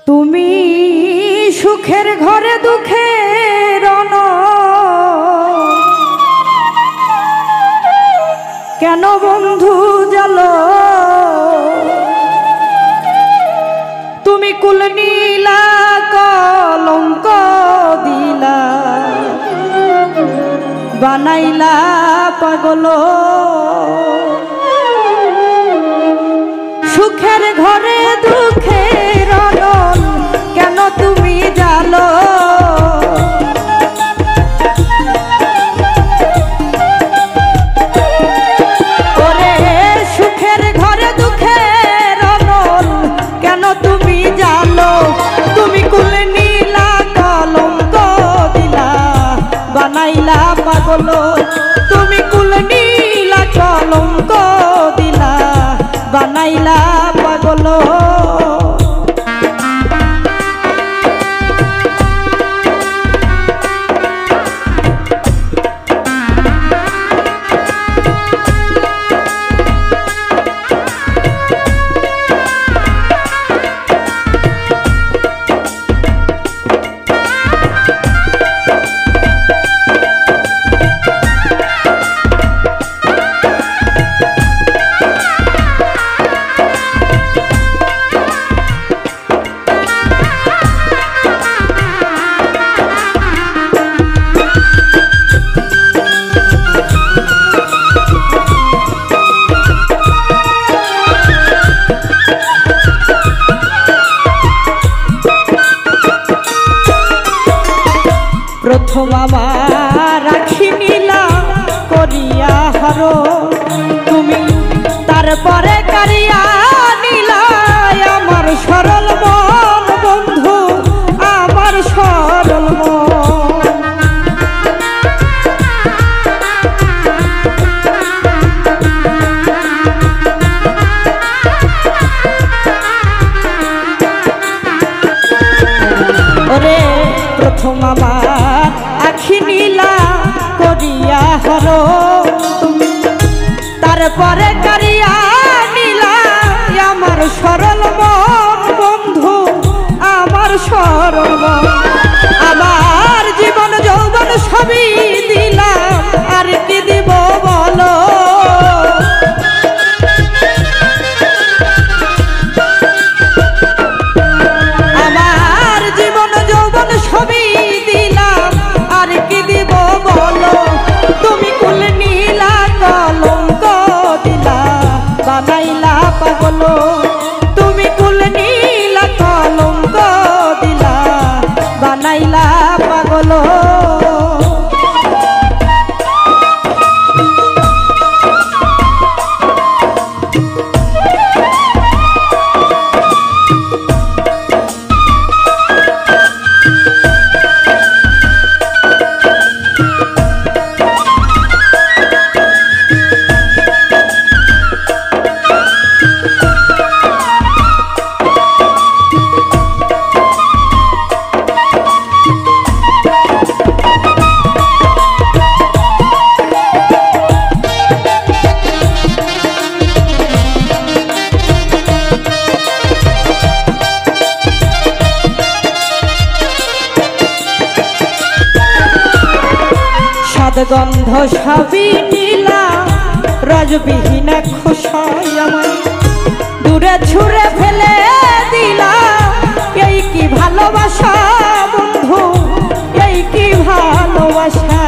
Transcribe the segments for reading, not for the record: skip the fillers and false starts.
তুমি সুখের ঘরে দুঃখের কেন বন্ধু জালো তুমি কুল নীলা কলঙ্ক দিলা বানাইলা পাগল সুখের ঘরে দুঃখের কেন তুমি জালো ওরে সুখের ঘরে দুঃখের কেন তুমি জালো তুমি কুল নীলা কলঙ্ক দিলা বানাইলা পাগল তুমি কুল নীলা কলঙ্ক দিলা বানাইলা পাগল প্রথম আমার রাখি নীলা করিয়া হরো তুমি তারপরে কারিয়া নীলা আমার সরল মন বন্ধু আমার সরল মন ওরে প্রথম আমার আখি নীলা করিয়া হরো তুমি তারপরে কারিয়া নীলা আমার সরল মন বন্ধু আমার সরল মন আমার জীবন যৌবন সবই দিলাম আর কি দিব বলো আমার জীবন যৌবন সবই দিলাম আর কি দিব বলো তুমি কুল নীলা কলঙ্ক দিলা বানাইলা পাগল তুমি কুল নীলা কলঙ্ক দিলা বানাইলা পাগল গন্ধ সবই নীলা রজবিহীন খোসাই আমায় দূরে ছুঁড়ে ফেলে দিলা এই কি ভালোবাসা বন্ধু এই কি ভালোবাসা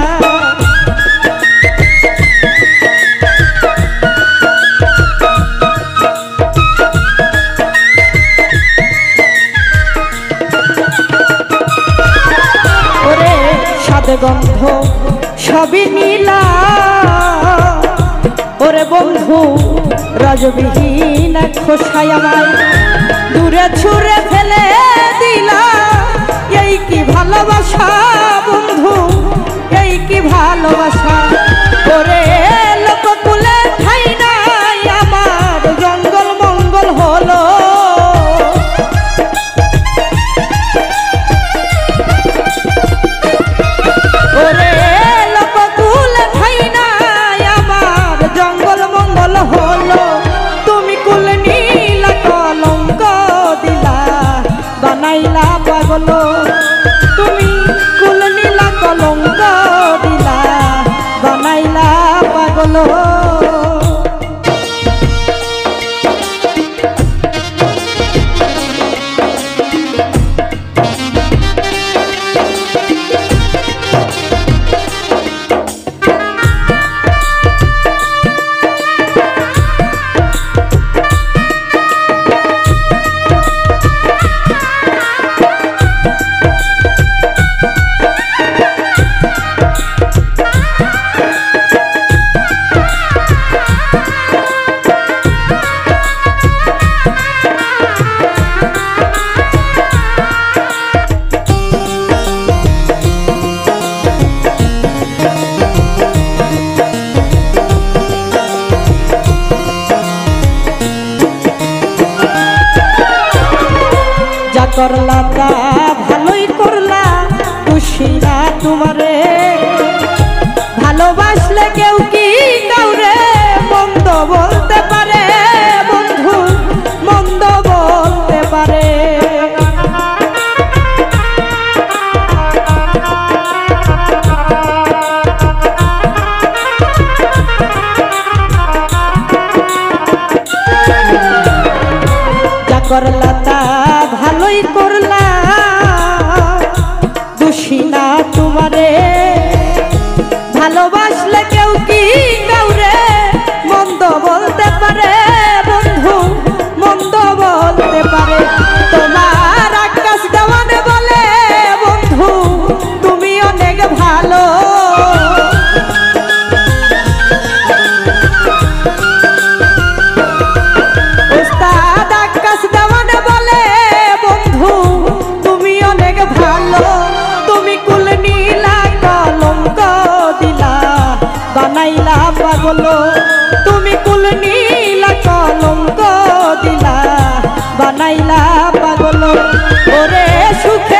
ওরে সাদ গন্ধ সবই নীলা ওরে বন্ধু রজবিহীন খোসাই আমায় দূরে ছুঁড়ে ফেলে দিলা এই কি ভালোবাসা বন্ধু এই কি ভালোবাসা ওরে লোককুলে ঠাই নাই আমার জঙ্গল মঙ্গল হলো ওরে লোককুলে ঠাই নাই আমার জঙ্গল মঙ্গল হলো তুমি কুল নীলা কলঙ্ক দিলা পাগল তুমি কুল নীলা কলঙ্ক দিলা বানাইলা পাগল করলা তা ভালোই করলা খুশি না তোমারে ভালোবাসলে কেউ কি কাউরে মন্দ বলতে পারে বন্ধু মন্দ বলতে পারে যা করলা তা ভালোই করলা দোষী না তোমারে ভালোবাসলে কেউ কি কাউরে মন্দ বলতে পারে বন্ধু মন্দ বলতে পারে তোমার আকাশ দেওয়ানে বলে বন্ধু তুমি অনেক ভালো ওস্তাদ আকাশ দেওয়ানে বলে বন্ধু তুমি অনেক ভালো তুমি কুল নীলা কলঙ্ক দিলা বানাইলা পাগল তুমি কুল নীলা কলঙ্ক দিলা বানাইলা পাগল ওরে সুখে